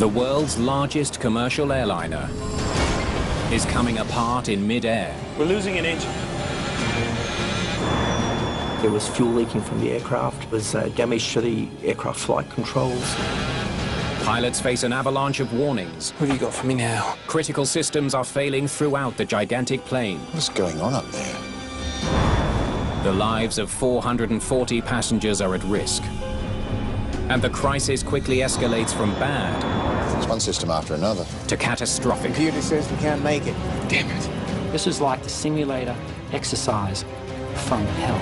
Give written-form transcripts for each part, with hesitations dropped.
world's largest commercial airliner is coming apart in mid-air. We're losing an engine. There was fuel leaking from the aircraft. There was damage to the aircraft flight controls. Pilots face an avalanche of warnings. What have you got for me now? Critical systems are failing throughout the gigantic plane. What's going on up there? The lives of 440 passengers are at risk. And the crisis quickly escalates from bad It's one system after another. to catastrophic. Computer says we can't make it. Damn it. This is like the simulator exercise from hell.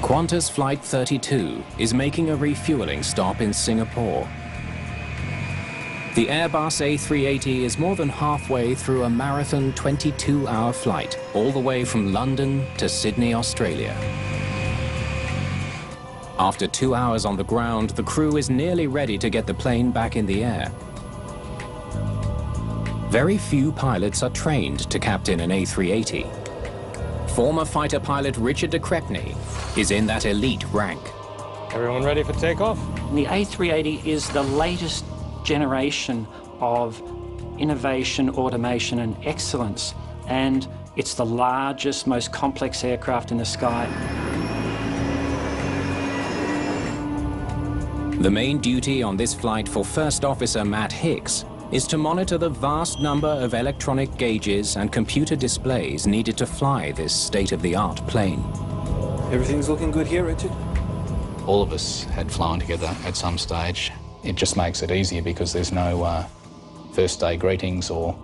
Qantas Flight 32 is making a refueling stop in Singapore. The Airbus A380 is more than halfway through a marathon 22-hour flight, all the way from London to Sydney, Australia. After 2 hours on the ground, the crew is nearly ready to get the plane back in the air. Very few pilots are trained to captain an A380. Former fighter pilot Richard de Crespigny is in that elite rank. Everyone ready for takeoff? The A380 is the latest generation of innovation, automation and excellence, and it's the largest, most complex aircraft in the sky. The main duty on this flight for First Officer Matt Hicks is to monitor the vast number of electronic gauges and computer displays needed to fly this state-of-the-art plane. Everything's looking good here, Richard. All of us had flown together at some stage. It just makes it easier because there's no first day greetings or,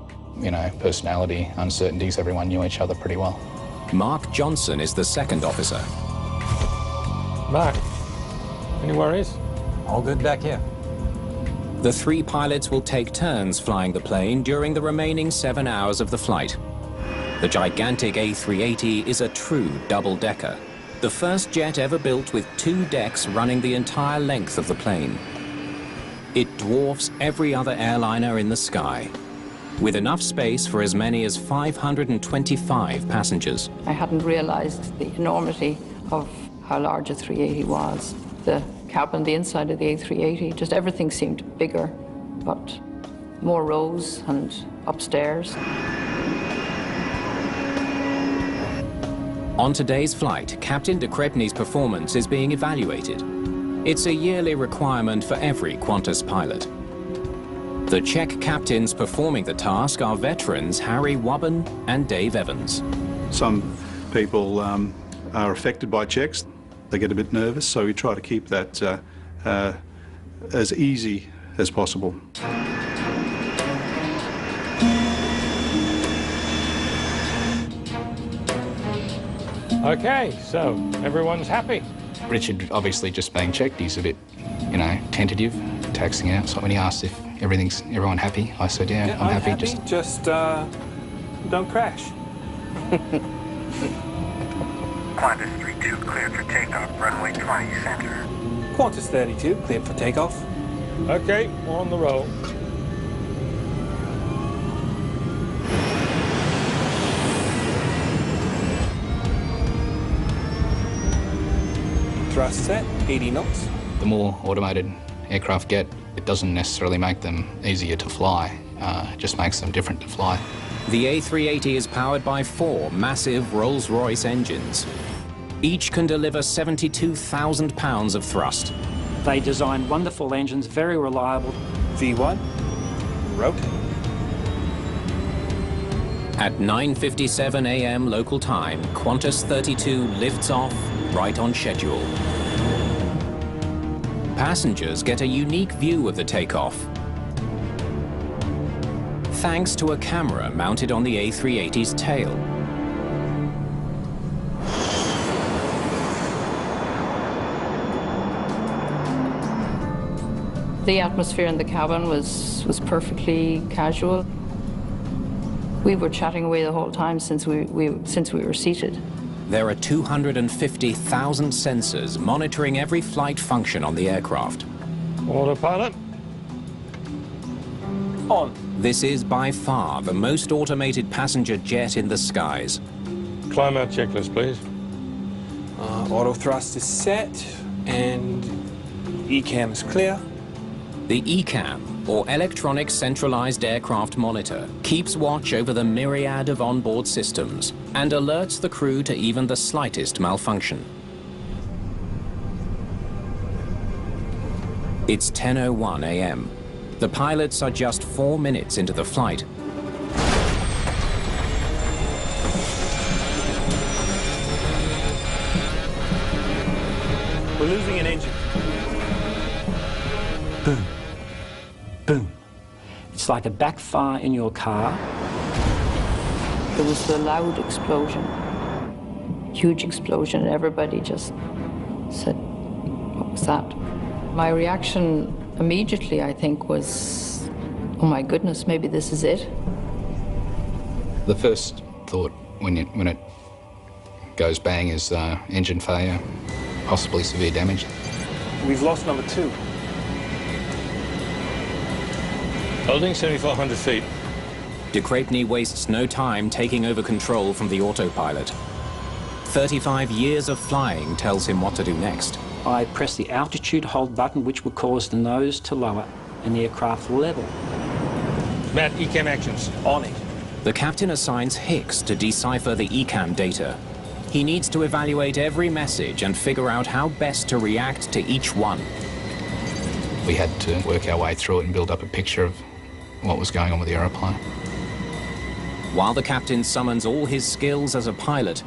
personality uncertainties. Everyone knew each other pretty well. Mark Johnson is the second officer. Mark, any worries? All good back here. The three pilots will take turns flying the plane during the remaining 7 hours of the flight. The gigantic A380 is a true double-decker, the first jet ever built with 2 decks running the entire length of the plane. It dwarfs every other airliner in the sky, with enough space for as many as 525 passengers. I hadn't realized the enormity of how large a 380 was. The cabin, the inside of the A380, just everything seemed bigger, but more rows and upstairs. On today's flight, Captain de Crespigny's performance is being evaluated. It's a yearly requirement for every Qantas pilot. The Czech captains performing the task are veterans Harry Wubben and Dave Evans. Some people are affected by checks. They get a bit nervous, so we try to keep that as easy as possible. Okay, so everyone's happy. Richard, obviously just being checked, he's a bit, tentative, taxing out. So when he asked if everyone happy, I said, yeah, I'm happy. Just don't crash. Qantas 32 cleared for takeoff, runway 20 center. Qantas 32 cleared for takeoff. Okay, we're on the roll. Thrust set, 80 knots. The more automated aircraft get, it doesn't necessarily make them easier to fly. It just makes them different to fly. The A380 is powered by 4 massive Rolls-Royce engines. Each can deliver 72,000 pounds of thrust. They designed wonderful engines, very reliable. V1, rotate. At 9:57 a.m. local time, Qantas 32 lifts off right on schedule. Passengers get a unique view of the takeoff, thanks to a camera mounted on the A380's tail. The atmosphere in the cabin was perfectly casual. We were chatting away the whole time since we were seated. There are 250,000 sensors monitoring every flight function on the aircraft. Autopilot. On. This is by far the most automated passenger jet in the skies. Climb out checklist, please. Auto thrust is set, and ECAM is clear. The ECAM, or Electronic Centralized Aircraft Monitor, keeps watch over the myriad of onboard systems and alerts the crew to even the slightest malfunction. It's 10:01 a.m. The pilots are just 4 minutes into the flight. We're losing an engine. Boom. Boom. It's like a backfire in your car. There was a loud explosion, huge explosion, and everybody just said, "What was that?" My reaction immediately, I think, was, "Oh my goodness, maybe this is it." The first thought when it goes bang is engine failure, possibly severe damage. We've lost number 2. Holding 7,400 feet. De Crepigny wastes no time taking over control from the autopilot. 35 years of flying tells him what to do next. I press the altitude hold button, which will cause the nose to lower and the aircraft level. Matt, ECAM actions. On it. The captain assigns Hicks to decipher the ECAM data. He needs to evaluate every message and figure out how best to react to each one. We had to work our way through it and build up a picture of what was going on with the aeroplane. While the captain summons all his skills as a pilot,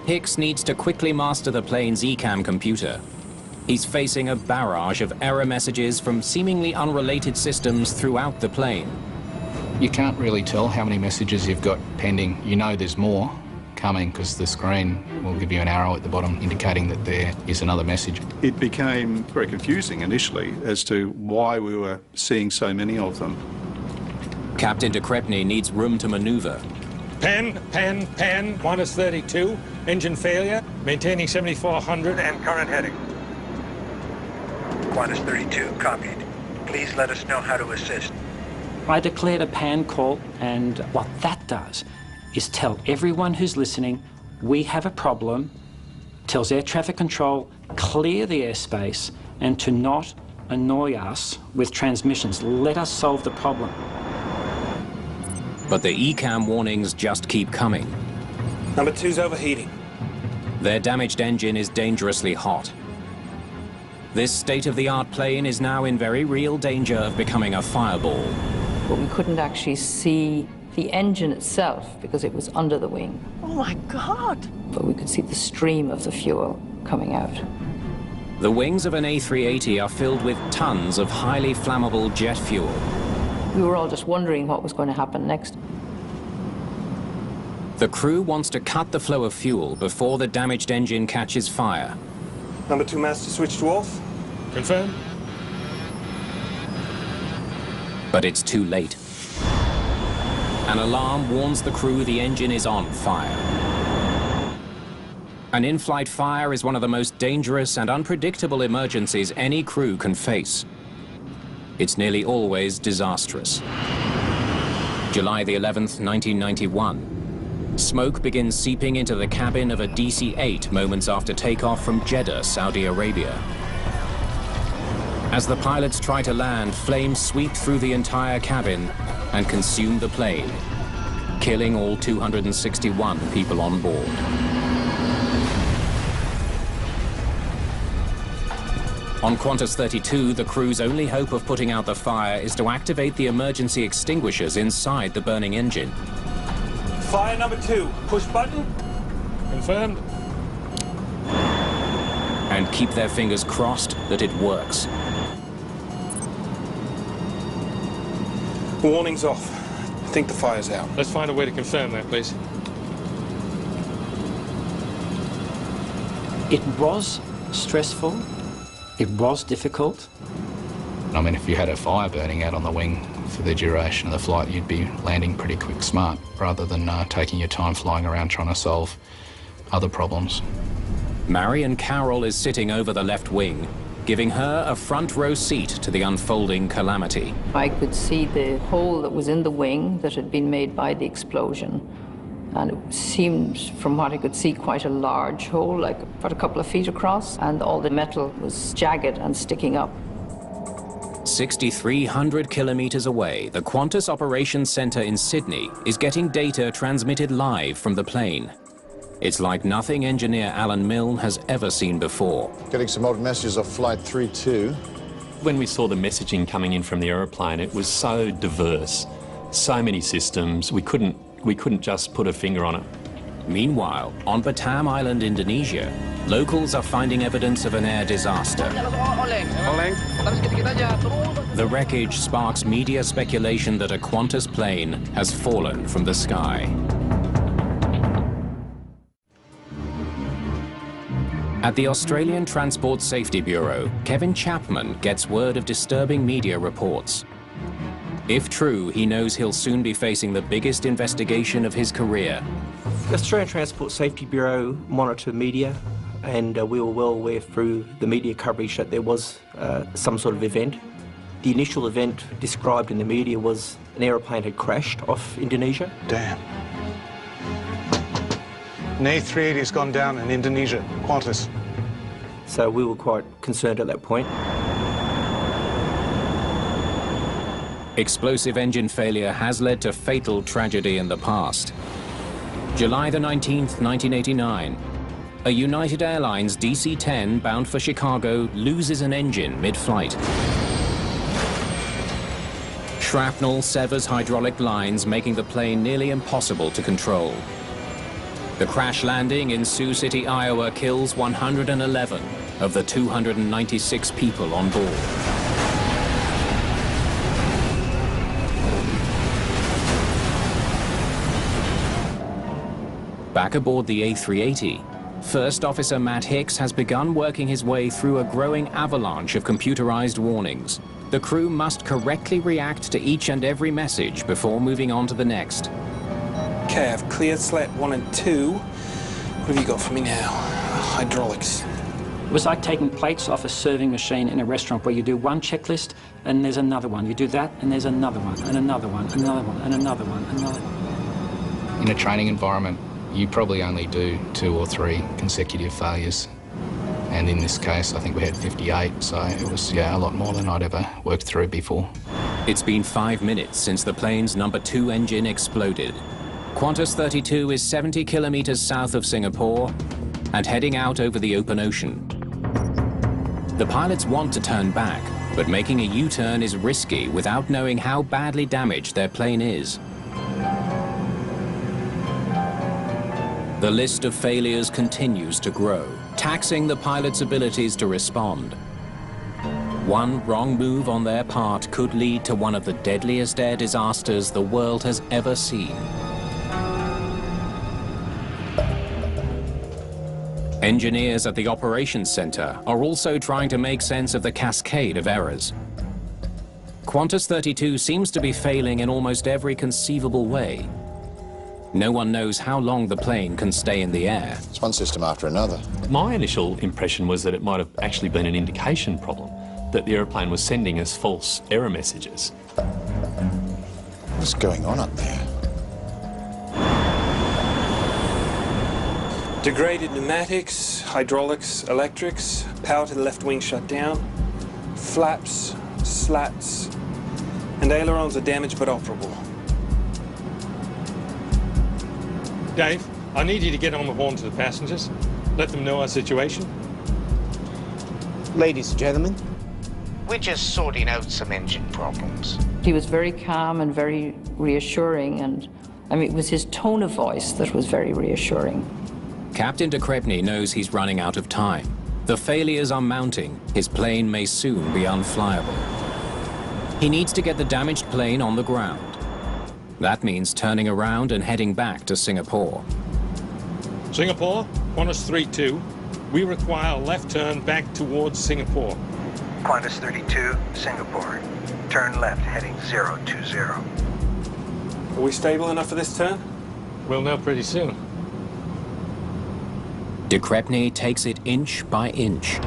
Hicks needs to quickly master the plane's ECAM computer. He's facing a barrage of error messages from seemingly unrelated systems throughout the plane. You can't really tell how many messages you've got pending. You know there's more coming because the screen will give you an arrow at the bottom indicating that there is another message. It became very confusing initially as to why we were seeing so many of them. Captain de Crepigny needs room to maneuver. Pan, minus 32, engine failure, maintaining 7,400 and current heading. Qantas 32, copied. Please let us know how to assist. I declared a pan call, and what that does is tell everyone who's listening, we have a problem, tells air traffic control, clear the airspace, and to not annoy us with transmissions. Let us solve the problem. But the ECAM warnings just keep coming. Number 2's overheating. Their damaged engine is dangerously hot. This state-of-the-art plane is now in very real danger of becoming a fireball. But we couldn't actually see the engine itself because it was under the wing. Oh my God! But we could see the stream of the fuel coming out. The wings of an A380 are filled with tons of highly flammable jet fuel. We were all just wondering what was going to happen next. The crew wants to cut the flow of fuel before the damaged engine catches fire. Number 2 master switch to off. Confirm. But it's too late. An alarm warns the crew the engine is on fire. An in-flight fire is one of the most dangerous and unpredictable emergencies any crew can face. It's nearly always disastrous. July the 11th, 1991. Smoke begins seeping into the cabin of a DC-8 moments after takeoff from Jeddah, Saudi Arabia. As the pilots try to land, flames sweep through the entire cabin and consume the plane, killing all 261 people on board. On Qantas 32, the crew's only hope of putting out the fire is to activate the emergency extinguishers inside the burning engine. Fire number 2. Push button. Confirmed. And keep their fingers crossed that it works. Warning's off. I think the fire's out. Let's find a way to confirm that, please. It was stressful. It was difficult. I mean, if you had a fire burning out on the wing, for the duration of the flight, you'd be landing pretty quick smart rather than taking your time flying around trying to solve other problems. Marion Carroll is sitting over the left wing, giving her a front row seat to the unfolding calamity. I could see the hole that was in the wing that had been made by the explosion. And it seemed, from what I could see, quite a large hole, like about a couple of feet across, and all the metal was jagged and sticking up. 6,300 kilometers away, the Qantas Operations Centre in Sydney is getting data transmitted live from the plane. It's like nothing engineer Alan Milne has ever seen before. Getting some odd messages of Flight 32. When we saw the messaging coming in from the aeroplane, it was so diverse, so many systems, we couldn't just put a finger on it. Meanwhile, on Batam Island, Indonesia, locals are finding evidence of an air disaster. The wreckage sparks media speculation that a Qantas plane has fallen from the sky. At the Australian Transport Safety Bureau, Kevin Chapman gets word of disturbing media reports. If true, he knows he'll soon be facing the biggest investigation of his career. The Australian Transport Safety Bureau monitor media, and we were well aware through the media coverage that there was some sort of event. The initial event described in the media was an aeroplane had crashed off Indonesia. Damn. An A380's gone down in Indonesia, Qantas. So we were quite concerned at that point. Explosive engine failure has led to fatal tragedy in the past. July the 19th, 1989. A United Airlines DC-10 bound for Chicago loses an engine mid-flight. Shrapnel severs hydraulic lines, making the plane nearly impossible to control. The crash landing in Sioux City, Iowa kills 111 of the 296 people on board. Back aboard the A380, First Officer Matt Hicks has begun working his way through a growing avalanche of computerized warnings. The crew must correctly react to each and every message before moving on to the next. Okay, I've cleared slat 1 and 2. What have you got for me now? Hydraulics. It was like taking plates off a serving machine in a restaurant where you do one checklist and there's another one. You do that and there's another one, and another one, another one, and another one, another one. In a training environment, you probably only do 2 or 3 consecutive failures. And in this case, I think we had 58, so it was, yeah, a lot more than I'd ever worked through before. It's been 5 minutes since the plane's number 2 engine exploded. Qantas 32 is 70 kilometers south of Singapore and heading out over the open ocean. The pilots want to turn back, but making a U-turn is risky without knowing how badly damaged their plane is. The list of failures continues to grow, taxing the pilots' abilities to respond. One wrong move on their part could lead to one of the deadliest air disasters the world has ever seen. Engineers at the Operations Centre are also trying to make sense of the cascade of errors. Qantas 32 seems to be failing in almost every conceivable way. No one knows how long the plane can stay in the air. It's one system after another. My initial impression was that it might have actually been an indication problem, that the aeroplane was sending us false error messages. What's going on up there? Degraded pneumatics, hydraulics, electrics, power to the left wing shut down, flaps, slats, and ailerons are damaged but operable. Dave, I need you to get on the horn to the passengers. Let them know our situation. Ladies and gentlemen, we're just sorting out some engine problems. He was very calm and very reassuring, and I mean, it was his tone of voice that was very reassuring. Captain de Crespigny knows he's running out of time. The failures are mounting. His plane may soon be unflyable. He needs to get the damaged plane on the ground. That means turning around and heading back to Singapore. Singapore, Qantas 32. We require a left turn back towards Singapore. Qantas 32, Singapore. Turn left, heading 020. Are we stable enough for this turn? We'll know pretty soon. De Crespigny takes it inch by inch,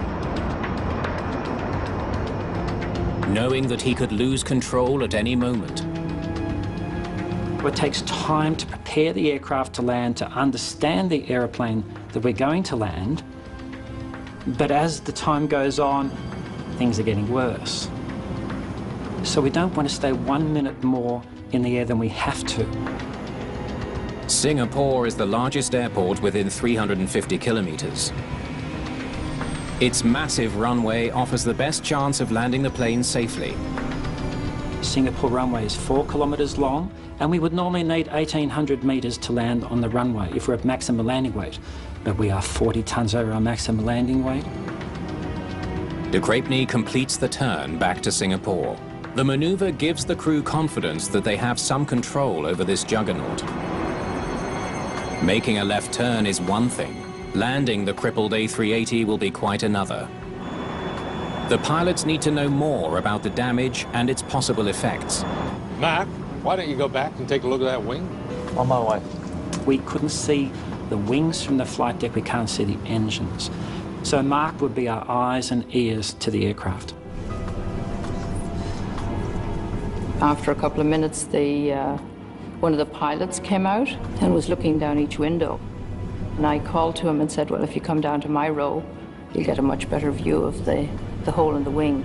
knowing that he could lose control at any moment. It takes time to prepare the aircraft to land, to understand the aeroplane that we're going to land. But as the time goes on, things are getting worse. So we don't want to stay 1 minute more in the air than we have to. Singapore is the largest airport within 350 kilometers. Its massive runway offers the best chance of landing the plane safely. Singapore runway is 4 kilometres long, and we would normally need 1,800 metres to land on the runway if we're at maximum landing weight. But we are 40 tonnes over our maximum landing weight. De Crespigny completes the turn back to Singapore. The maneuver gives the crew confidence that they have some control over this juggernaut. Making a left turn is one thing. Landing the crippled A380 will be quite another. The pilots need to know more about the damage and its possible effects. Mark, why don't you go back and take a look at that wing? On my way. We couldn't see the wings from the flight deck, we can't see the engines. So Mark would be our eyes and ears to the aircraft. After a couple of minutes, one of the pilots came out and was looking down each window. And I called to him and said, well, if you come down to my row, you'll get a much better view of the hole in the wing.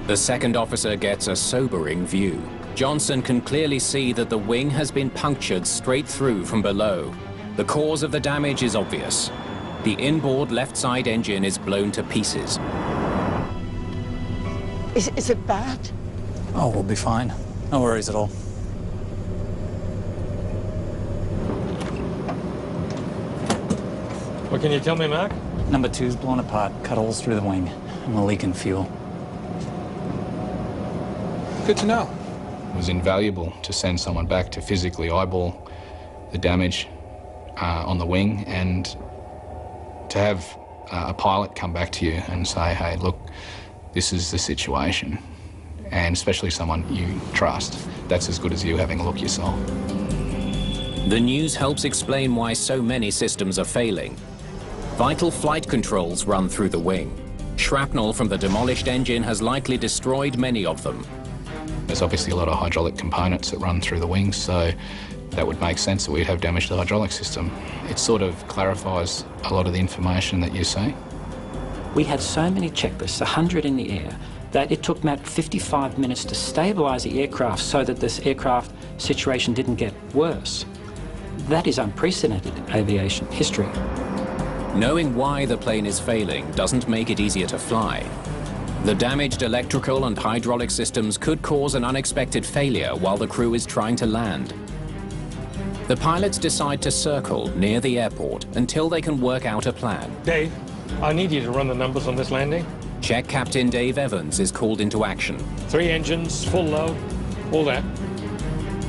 The second officer gets a sobering view. Johnson can clearly see that the wing has been punctured straight through from below. The cause of the damage is obvious. The inboard left side engine is blown to pieces. Is it bad? Oh, we'll be fine. No worries at all. What can you tell me, Mark? Number 2's blown apart, cut holes through the wing, and we're leaking fuel. Good to know. It was invaluable to send someone back to physically eyeball the damage on the wing and to have a pilot come back to you and say, hey, look, this is the situation. And especially someone you trust. That's as good as you having a look yourself. The news helps explain why so many systems are failing. Vital flight controls run through the wing. Shrapnel from the demolished engine has likely destroyed many of them. There's obviously a lot of hydraulic components that run through the wings, so that would make sense that we'd have damage to the hydraulic system. It sort of clarifies a lot of the information that you see. We had so many checklists, 100 in the air, that it took Matt 55 minutes to stabilise the aircraft so that this aircraft situation didn't get worse. That is unprecedented in aviation history. Knowing why the plane is failing doesn't make it easier to fly. The damaged electrical and hydraulic systems could cause an unexpected failure while the crew is trying to land. The pilots decide to circle near the airport until they can work out a plan. Dave, I need you to run the numbers on this landing. Check Captain Dave Evans is called into action. 3 engines, full load, all that.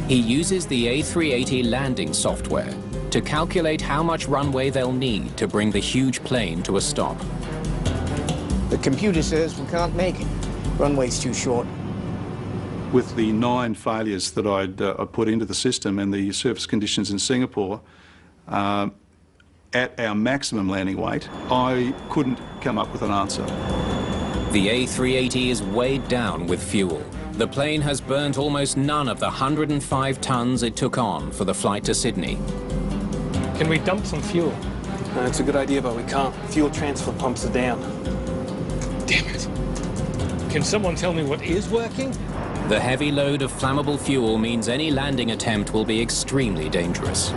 He uses the A380 landing software to calculate how much runway they'll need to bring the huge plane to a stop. The computer says we can't make it. Runway's too short. With the 9 failures that I put into the system and the surface conditions in Singapore, at our maximum landing weight, I couldn't come up with an answer. The A380 is weighed down with fuel. The plane has burnt almost none of the 105 tons it took on for the flight to Sydney. Can we dump some fuel? It's a good idea, but we can't. Fuel transfer pumps are down. Damn it. Can someone tell me what is working? The heavy load of flammable fuel means any landing attempt will be extremely dangerous.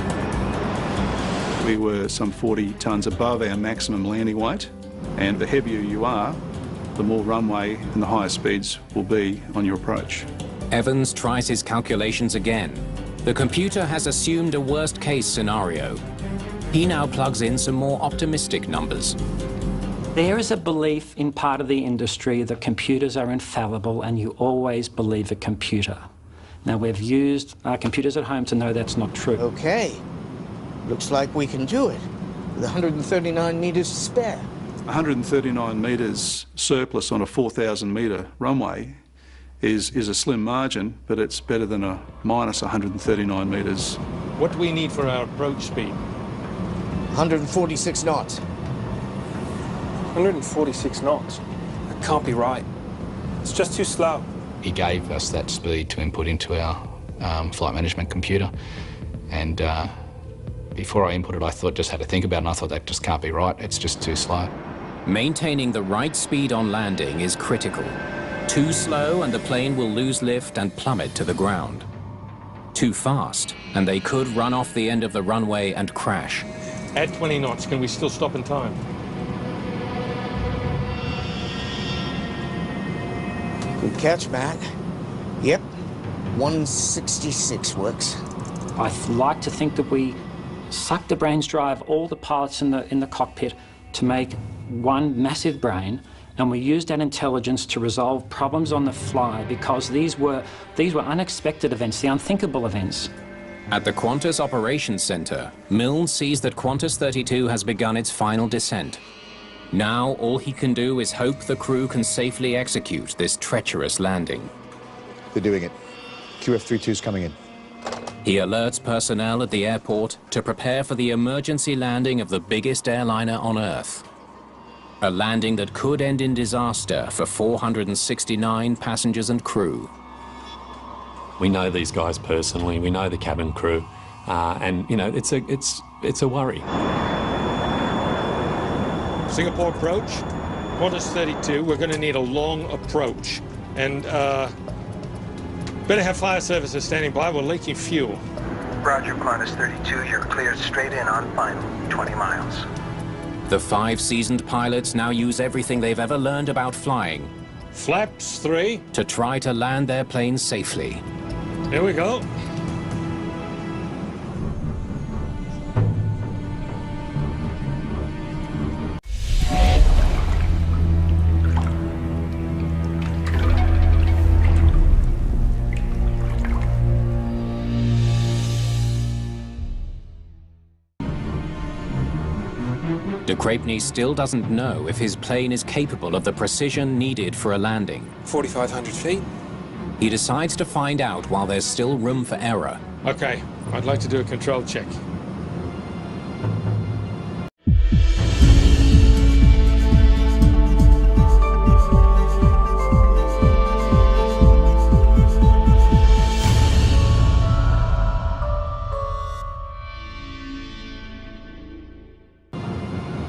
We were some 40 tonnes above our maximum landing weight, and the heavier you are, the more runway and the higher speeds will be on your approach. Evans tries his calculations again. The computer has assumed a worst-case scenario. He now plugs in some more optimistic numbers. There is a belief in part of the industry that computers are infallible and you always believe a computer. Now, we've used our computers at home to know that's not true. Okay. Looks like we can do it, with 139 metres to spare. 139 metres surplus on a 4,000 metre runway is a slim margin, but it's better than a minus 139 metres. What do we need for our approach speed? 146 knots. 146 knots? That can't be right. It's just too slow. He gave us that speed to input into our flight management computer, and before I input it, I just had to think about it, and I thought that just can't be right. It's just too slow. Maintaining the right speed on landing is critical. Too slow and the plane will lose lift and plummet to the ground. Too fast and they could run off the end of the runway and crash. At 20 knots, can we still stop in time? Good catch, Matt. Yep, 166 works. I like to think that we sucked the brains dry of all the pilots in the cockpit to make one massive brain, and we used that intelligence to resolve problems on the fly, because these were unexpected events, the unthinkable events. At the Qantas Operations Centre, Milne sees that Qantas 32 has begun its final descent. Now all he can do is hope the crew can safely execute this treacherous landing. They're doing it. QF32's coming in. He alerts personnel at the airport to prepare for the emergency landing of the biggest airliner on Earth. A landing that could end in disaster for 469 passengers and crew. We know these guys personally, we know the cabin crew, and you know, it's a worry. Singapore approach, Qantas 32, we're going to need a long approach. And better have fire services standing by, we're leaking fuel. Roger, Qantas 32, you're cleared straight in on final, 20 miles. The 5 seasoned pilots now use everything they've ever learned about flying. Flaps 3. To try to land their planes safely. Here we go. De Crepigny still doesn't know if his plane is capable of the precision needed for a landing. 4,500 feet. He decides to find out while there's still room for error. Okay, I'd like to do a control check.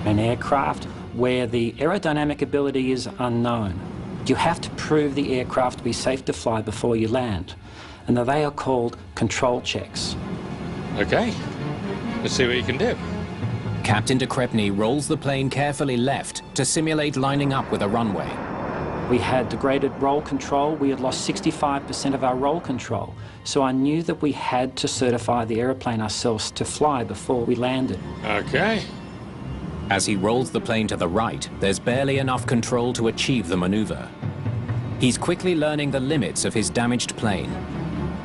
An aircraft where the aerodynamic ability is unknown. You have to prove the aircraft to be safe to fly before you land, and they are called control checks. Okay, let's see what you can do. Captain de Crepigny rolls the plane carefully left to simulate lining up with a runway. We had degraded roll control. We had lost 65% of our roll control. So I knew that we had to certify the aeroplane ourselves to fly before we landed. Okay. As he rolls the plane to the right, there's barely enough control to achieve the maneuver. He's quickly learning the limits of his damaged plane.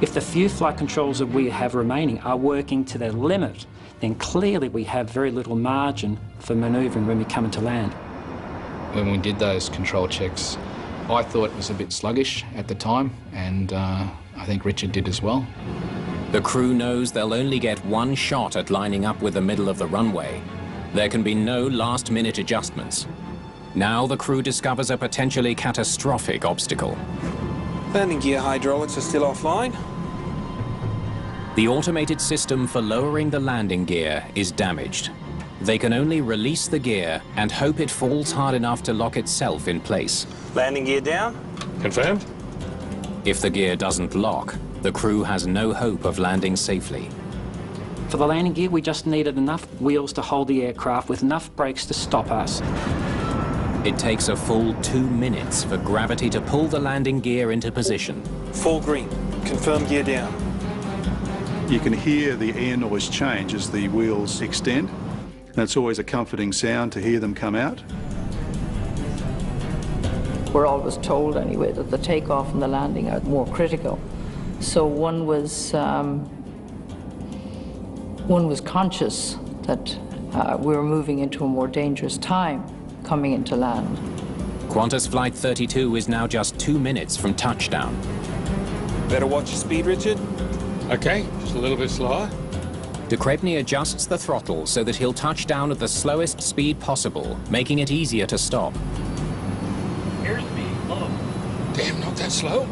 If the few flight controls that we have remaining are working to their limit, then clearly we have very little margin for manoeuvring when we come into land. When we did those control checks, I thought it was a bit sluggish at the time, and I think Richard did as well. The crew knows they'll only get one shot at lining up with the middle of the runway. There can be no last-minute adjustments. Now the crew discovers a potentially catastrophic obstacle. Landing gear hydraulics are still offline. The automated system for lowering the landing gear is damaged. They can only release the gear and hope it falls hard enough to lock itself in place. Landing gear down. Confirmed. If the gear doesn't lock, the crew has no hope of landing safely. For the landing gear, we just needed enough wheels to hold the aircraft with enough brakes to stop us. It takes a full 2 minutes for gravity to pull the landing gear into position. Full green. Confirm gear down. You can hear the air noise change as the wheels extend. That's always a comforting sound to hear them come out. We're always told anyway that the takeoff and the landing are more critical. So one was conscious that we were moving into a more dangerous time coming into land. Qantas Flight 32 is now just 2 minutes from touchdown. Better watch your speed, Richard. Okay, just a little bit slower. De Crespigny adjusts the throttle so that he'll touch down at the slowest speed possible, making it easier to stop. Airspeed low. Damn, not that slow.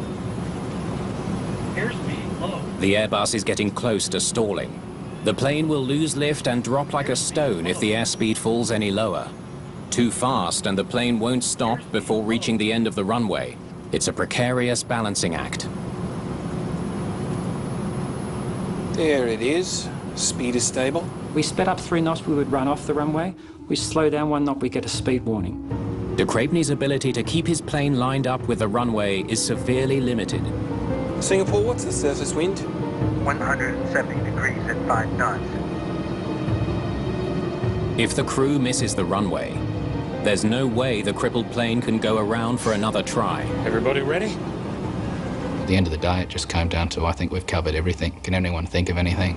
Airspeed low. The Airbus is getting close to stalling. The plane will lose lift and drop like a stone if the airspeed falls any lower. Too fast and the plane won't stop before reaching the end of the runway. It's a precarious balancing act. There it is. Speed is stable. We sped up 3 knots, we would run off the runway. We slow down 1 knot, we get a speed warning. De Crespigny's ability to keep his plane lined up with the runway is severely limited. Singapore, what's the surface wind? 170 degrees at 5 knots. If the crew misses the runway, there's no way the crippled plane can go around for another try. Everybody ready? At the end of the day, it just came down to, I think we've covered everything. Can anyone think of anything?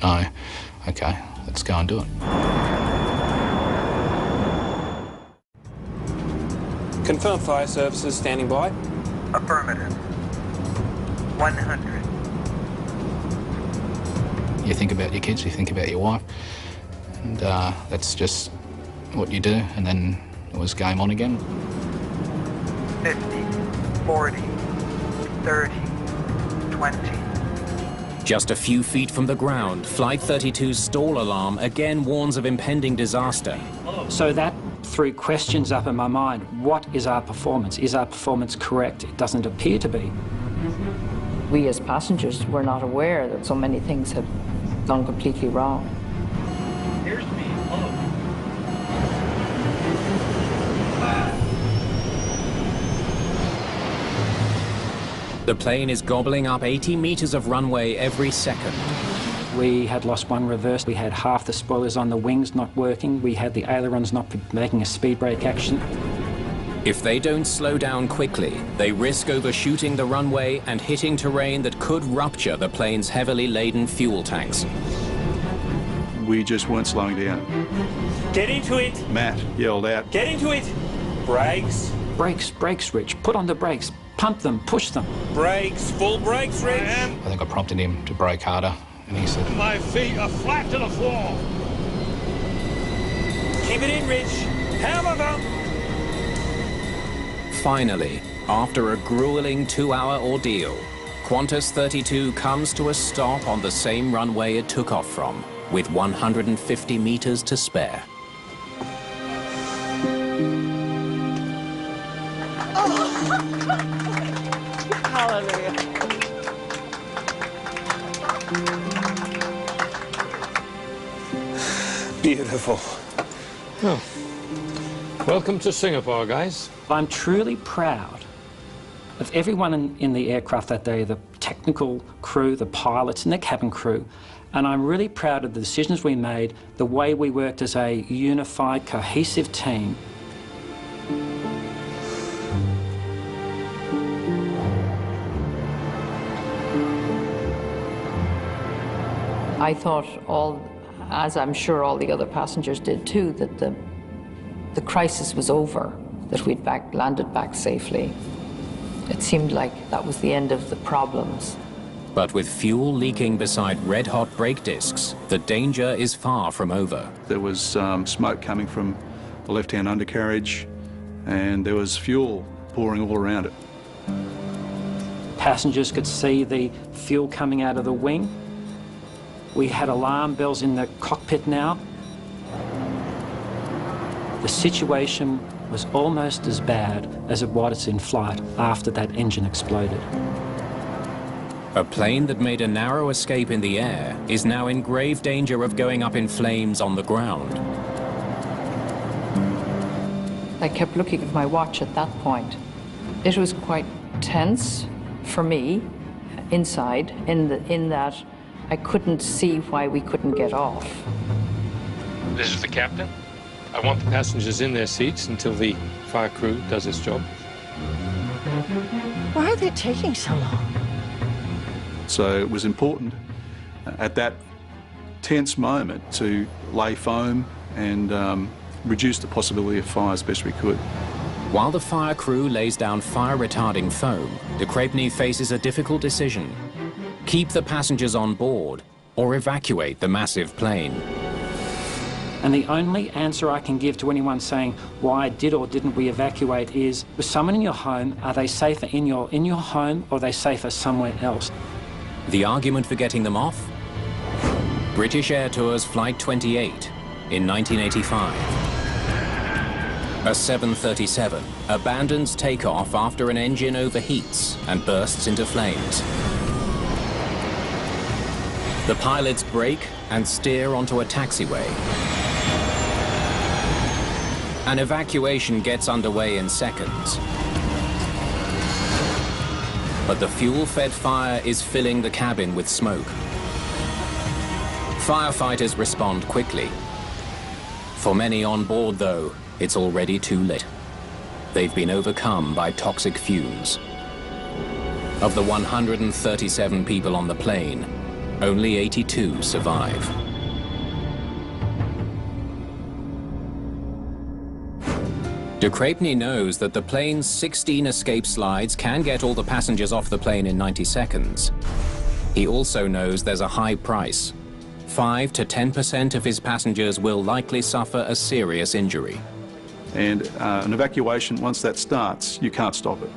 No. Okay, let's go and do it. Confirm fire services standing by. Affirmative. 100. You think about your kids, you think about your wife, and that's just what you do, and then it was game on again. 50, 40, 30, 20. Just a few feet from the ground, Flight 32's stall alarm again warns of impending disaster. So that threw questions up in my mind. What is our performance? Is our performance correct? It doesn't appear to be. We as passengers were not aware that so many things had gone completely wrong. Airspeed low. The plane is gobbling up 80 meters of runway every second. We had lost 1 reverse. We had half the spoilers on the wings not working. We had the ailerons not making a speed brake action. If they don't slow down quickly, they risk overshooting the runway and hitting terrain that could rupture the plane's heavily laden fuel tanks. We just weren't slowing down. Get into it. Matt yelled out, Get into it. Brakes. Brakes, brakes, Rich. Put on the brakes. Pump them, push them. Brakes. Full brakes, Rich. I think I prompted him to brake harder, and he said, My feet are flat to the floor. Keep it in, Rich. Hammer them. Finally, after a grueling 2-hour ordeal, Qantas 32 comes to a stop on the same runway it took off from, with 150 meters to spare. Hallelujah. Beautiful. Oh. Welcome to Singapore, guys. I'm truly proud of everyone in the aircraft that day, the technical crew, the pilots and the cabin crew. And I'm really proud of the decisions we made, the way we worked as a unified, cohesive team. I thought as I'm sure all the other passengers did too, that the crisis was over, that we'd landed back safely. It seemed like that was the end of the problems. But with fuel leaking beside red-hot brake discs, the danger is far from over. there was smoke coming from the left-hand undercarriage, and there was fuel pouring all around it. Passengers could see the fuel coming out of the wing. We had alarm bells in the cockpit now. The situation was almost as bad as it was in flight after that engine exploded. A plane that made a narrow escape in the air is now in grave danger of going up in flames on the ground. I kept looking at my watch at that point. It was quite tense for me inside, in that I couldn't see why we couldn't get off. This is the captain. I want the passengers in their seats until the fire crew does its job. Why are they taking so long? So it was important at that tense moment to lay foam and reduced the possibility of fire as best we could. While the fire crew lays down fire-retarding foam, de Crepigny faces a difficult decision. Keep the passengers on board or evacuate the massive plane. And the only answer I can give to anyone saying why did or didn't we evacuate is, with someone in your home, are they safer in your home or are they safer somewhere else? The argument for getting them off? British Air Tours Flight 28 in 1985. A 737 abandons takeoff after an engine overheats and bursts into flames. The pilots brake and steer onto a taxiway. An evacuation gets underway in seconds. But the fuel-fed fire is filling the cabin with smoke. Firefighters respond quickly. For many on board, though, it's already too late. They've been overcome by toxic fumes. Of the 137 people on the plane, only 82 survive. De Crepigny knows that the plane's 16 escape slides can get all the passengers off the plane in 90 seconds. He also knows there's a high price. 5 to 10% of his passengers will likely suffer a serious injury. And an evacuation, once that starts, you can't stop it.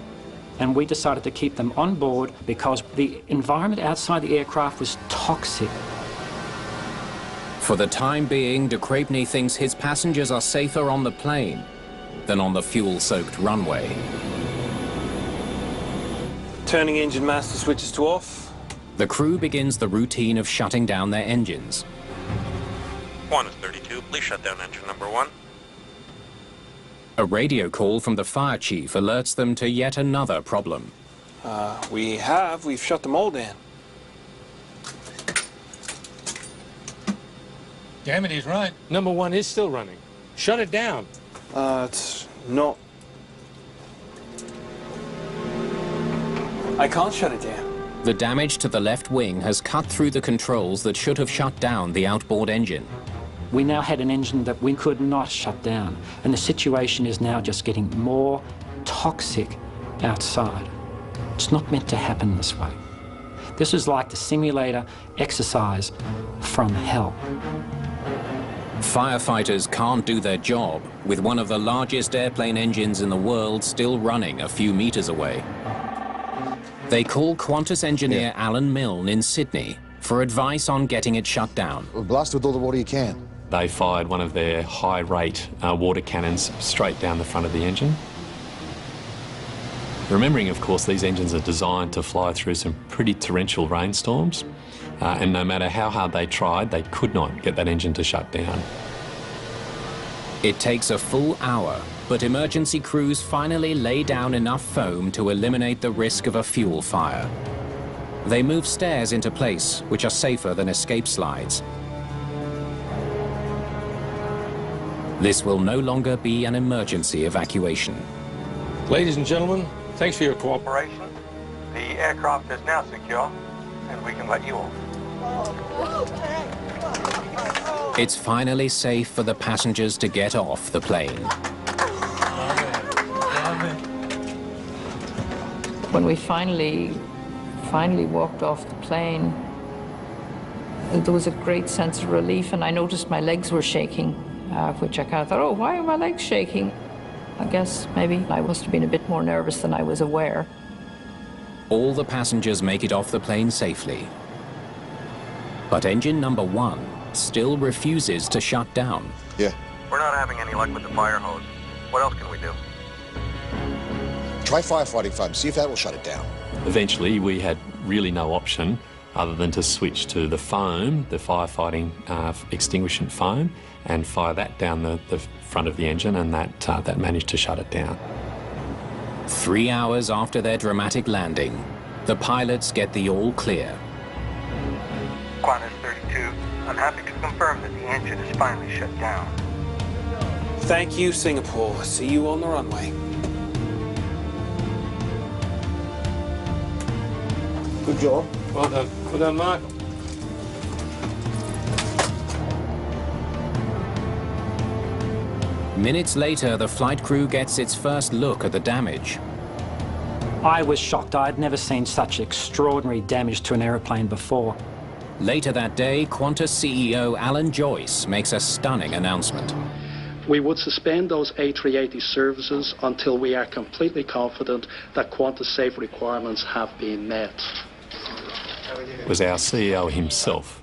And we decided to keep them on board because the environment outside the aircraft was toxic. For the time being, de Crepigny thinks his passengers are safer on the plane than on the fuel-soaked runway. Turning engine master switches to off. The crew begins the routine of shutting down their engines. Qantas 32, please shut down engine number 1. A radio call from the fire chief alerts them to yet another problem. We've shut them all down. Damn it, he's right. Number 1 is still running. Shut it down. It's not. I can't shut it down. The damage to the left wing has cut through the controls that should have shut down the outboard engine. We now had an engine that we could not shut down, and the situation is now just getting more toxic outside. It's not meant to happen this way. This is like the simulator exercise from hell. Firefighters can't do their job with one of the largest airplane engines in the world still running a few meters away. They call Qantas engineer Alan Milne in Sydney for advice on getting it shut down. Blast with all the water you can. They fired one of their high-rate water cannons straight down the front of the engine. Remembering, of course, these engines are designed to fly through some pretty torrential rainstorms. And no matter how hard they tried, they could not get that engine to shut down. It takes a full hour, but emergency crews finally lay down enough foam to eliminate the risk of a fuel fire. They move stairs into place, which are safer than escape slides. This will no longer be an emergency evacuation. Ladies and gentlemen, thanks for your cooperation. The aircraft is now secure, and we can let you off. It's finally safe for the passengers to get off the plane. When we finally walked off the plane, there was a great sense of relief, and I noticed my legs were shaking, which I kind of thought, oh, why are my legs shaking? I guess maybe I must have been a bit more nervous than I was aware. All the passengers make it off the plane safely. But engine number 1 still refuses to shut down. Yeah. We're not having any luck with the fire hose. What else can we do? Try firefighting foam, see if that will shut it down. Eventually, we had really no option other than to switch to the foam, the firefighting extinguishant foam, and fire that down the front of the engine, and that managed to shut it down. 3 hours after their dramatic landing, the pilots get the all clear. Qantas 32, I'm happy to confirm that the engine is finally shut down. Thank you, Singapore. See you on the runway. Good job. Well done. Well done, Mark. Minutes later, the flight crew gets its first look at the damage. I was shocked. I'd never seen such extraordinary damage to an aeroplane before. Later that day, Qantas CEO Alan Joyce makes a stunning announcement. We would suspend those A380 services until we are completely confident that Qantas safety requirements have been met. It was our CEO himself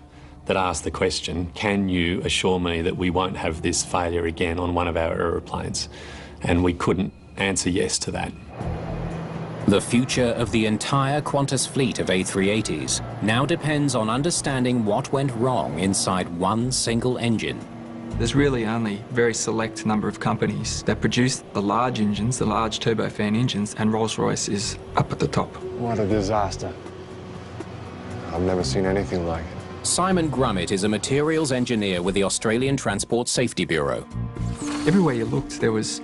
that asked the question, can you assure me that we won't have this failure again on one of our aeroplanes? And we couldn't answer yes to that. The future of the entire Qantas fleet of A380s now depends on understanding what went wrong inside one single engine. There's really only a very select number of companies that produce the large engines, the large turbofan engines, and Rolls-Royce is up at the top. What a disaster. I've never seen anything like it. Simon Grummett is a materials engineer with the Australian Transport Safety Bureau. Everywhere you looked, there was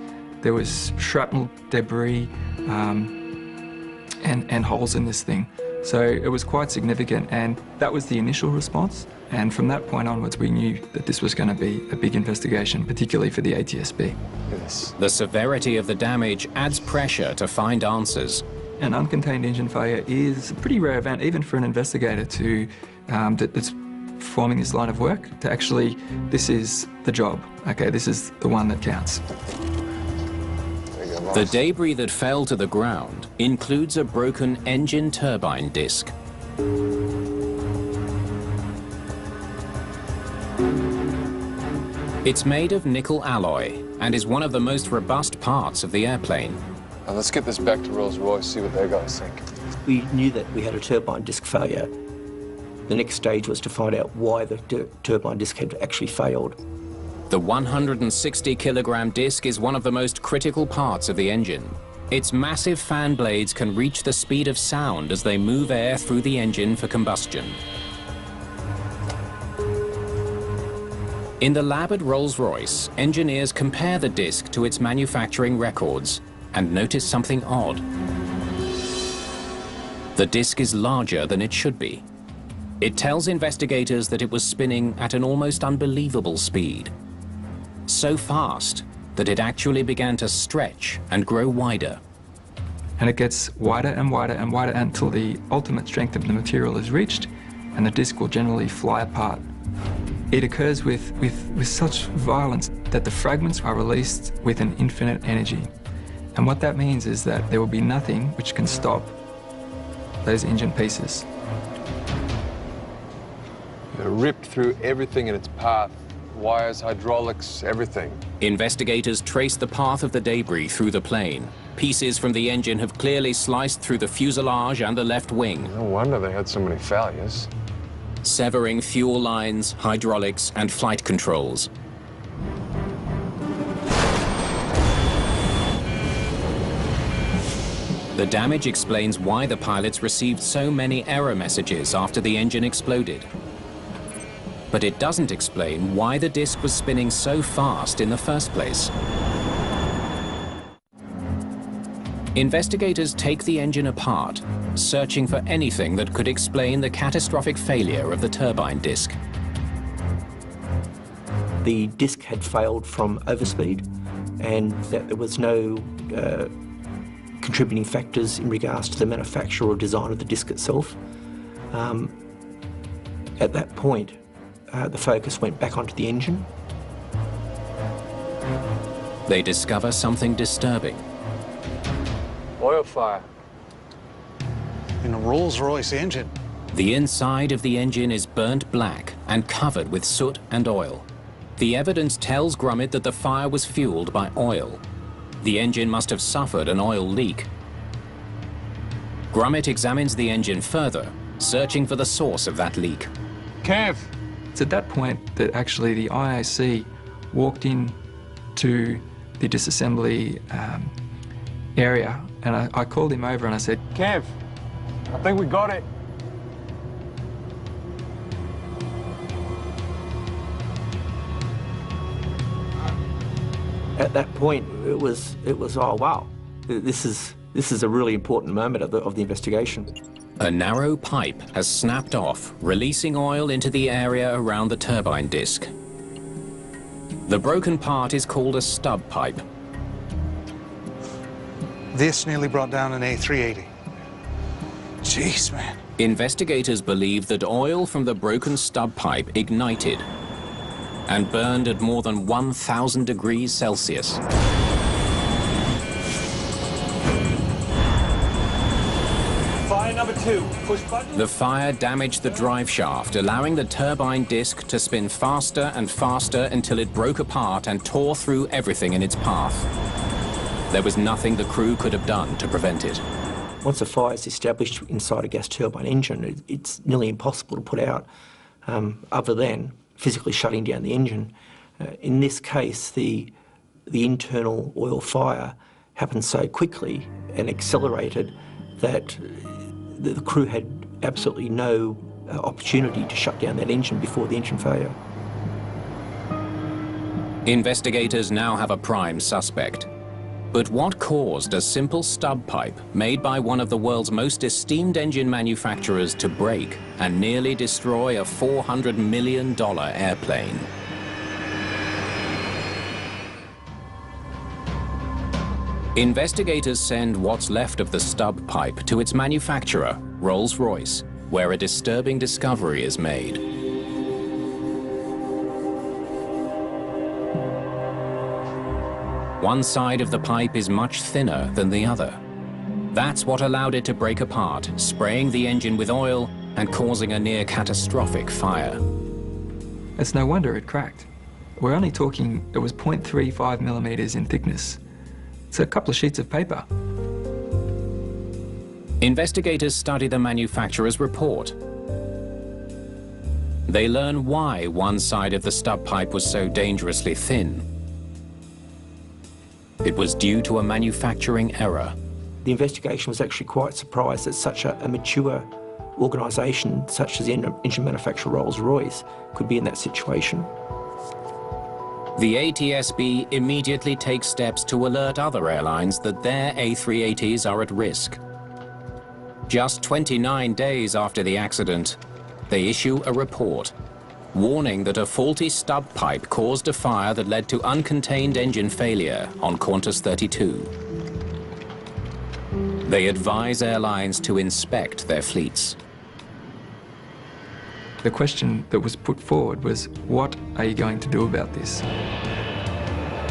shrapnel, debris, and holes in this thing. So it was quite significant, and that was the initial response. And from that point onwards, we knew that this was going to be a big investigation, particularly for the ATSB. Yes. The severity of the damage adds pressure to find answers. An uncontained engine failure is a pretty rare event, even for an investigator to that's performing this line of work, to actually, this is the job. Okay, this is the one that counts. The debris that fell to the ground includes a broken engine turbine disc. It's made of nickel alloy and is one of the most robust parts of the airplane. Now let's get this back to Rolls-Royce, see what their guys think. We knew that we had a turbine disc failure. The next stage was to find out why the turbine disc had actually failed. The 160-kilogram disc is one of the most critical parts of the engine. Its massive fan blades can reach the speed of sound as they move air through the engine for combustion. In the lab at Rolls-Royce, engineers compare the disc to its manufacturing records and notice something odd. The disc is larger than it should be. It tells investigators that it was spinning at an almost unbelievable speed. So fast that it actually began to stretch and grow wider. And it gets wider and wider and wider until the ultimate strength of the material is reached, and the disc will generally fly apart. It occurs with such violence that the fragments are released with an infinite energy. And what that means is that there will be nothing which can stop those engine pieces. It ripped through everything in its path. Wires, hydraulics, everything. Investigators trace the path of the debris through the plane. Pieces from the engine have clearly sliced through the fuselage and the left wing. No wonder they had so many failures. Severing fuel lines, hydraulics, and flight controls. The damage explains why the pilots received so many error messages after the engine exploded. But it doesn't explain why the disc was spinning so fast in the first place. Investigators take the engine apart, searching for anything that could explain the catastrophic failure of the turbine disc. The disc had failed from overspeed, and that there was no contributing factors in regards to the manufacture or design of the disc itself. At that point, the focus went back onto the engine. They discover something disturbing. Oil fire. In a Rolls-Royce engine. The inside of the engine is burnt black and covered with soot and oil. The evidence tells Grummett that the fire was fueled by oil. The engine must have suffered an oil leak. Grummett examines the engine further, searching for the source of that leak. Kev! It's at that point that actually the IAC walked in to the disassembly area, and I called him over and I said, Kev, I think we got it. At that point, it was oh wow, this is a really important moment of the investigation. A narrow pipe has snapped off, releasing oil into the area around the turbine disc. The broken part is called a stub pipe. This nearly brought down an A380. Jeez, man. Investigators believe that oil from the broken stub pipe ignited and burned at more than 1,000 degrees Celsius. Fire number 2. Push button. The fire damaged the drive shaft, allowing the turbine disc to spin faster and faster until it broke apart and tore through everything in its path. There was nothing the crew could have done to prevent it. Once a fire is established inside a gas turbine engine, it's nearly impossible to put out other than physically shutting down the engine. In this case, the internal oil fire happened so quickly and accelerated that the crew had absolutely no opportunity to shut down that engine before the engine failure. Investigators now have a prime suspect. But what caused a simple stub pipe made by one of the world's most esteemed engine manufacturers to break and nearly destroy a $400 million airplane? Investigators send what's left of the stub pipe to its manufacturer, Rolls-Royce, where a disturbing discovery is made. One side of the pipe is much thinner than the other. That's what allowed it to break apart, spraying the engine with oil and causing a near catastrophic fire. It's no wonder it cracked. We're only talking it was 0.35 millimeters in thickness. It's a couple of sheets of paper. Investigators study the manufacturer's report. They learn why one side of the stub pipe was so dangerously thin. It was due to a manufacturing error. The investigation was actually quite surprised that such a mature organisation, such as the engine manufacturer Rolls-Royce, could be in that situation. The ATSB immediately takes steps to alert other airlines that their A380s are at risk. Just 29 days after the accident, they issue a report warning that a faulty stub pipe caused a fire that led to uncontained engine failure on Qantas 32. They advise airlines to inspect their fleets. The question that was put forward was, what are you going to do about this?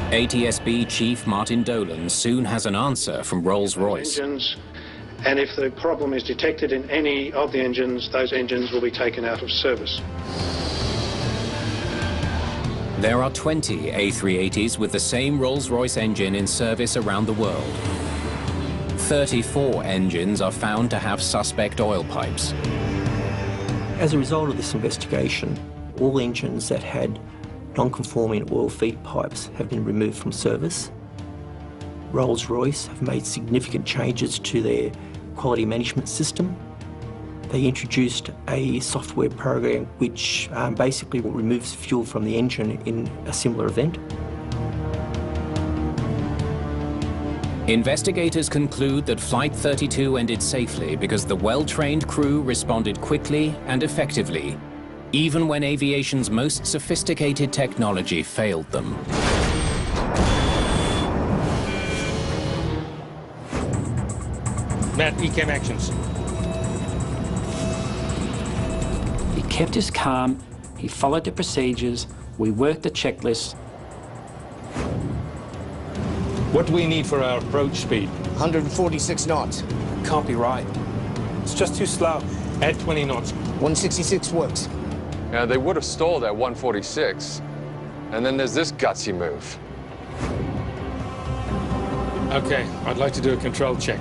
ATSB Chief Martin Dolan soon has an answer from Rolls-Royce. Engines, and if the problem is detected in any of the engines, those engines will be taken out of service. There are 20 A380s with the same Rolls-Royce engine in service around the world. 34 engines are found to have suspect oil pipes. As a result of this investigation, all engines that had non-conforming oil feed pipes have been removed from service. Rolls-Royce have made significant changes to their quality management system. They introduced a software program which basically removes fuel from the engine in a similar event. Investigators conclude that Flight 32 ended safely because the well-trained crew responded quickly and effectively, even when aviation's most sophisticated technology failed them. Matt, ECAM actions. He kept his calm, he followed the procedures, we worked the checklist. What do we need for our approach speed? 146 knots. Can't be right. It's just too slow. Add 20 knots. 166 works. Now, they would have stalled at 146. And then there's this gutsy move. Okay, I'd like to do a control check.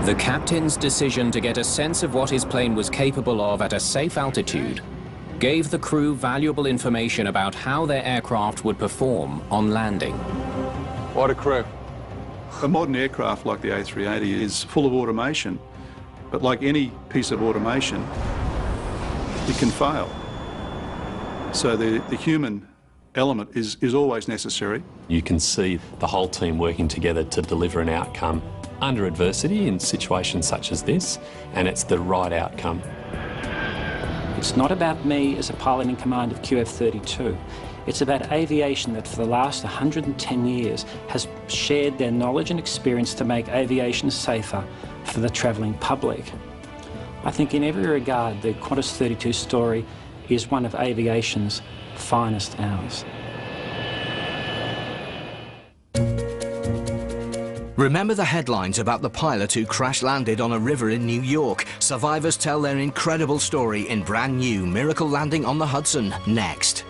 The captain's decision to get a sense of what his plane was capable of at a safe altitude gave the crew valuable information about how their aircraft would perform on landing. What a crew. A modern aircraft like the A380 is full of automation, but like any piece of automation, it can fail. So the human element is always necessary. You can see the whole team working together to deliver an outcome under adversity in situations such as this, and it's the right outcome. It's not about me as a pilot in command of QF-32. It's about aviation that for the last 110 years has shared their knowledge and experience to make aviation safer for the travelling public. I think in every regard the Qantas 32 story is one of aviation's finest hours. Remember the headlines about the pilot who crash-landed on a river in New York? Survivors tell their incredible story in brand new Miracle Landing on the Hudson, next.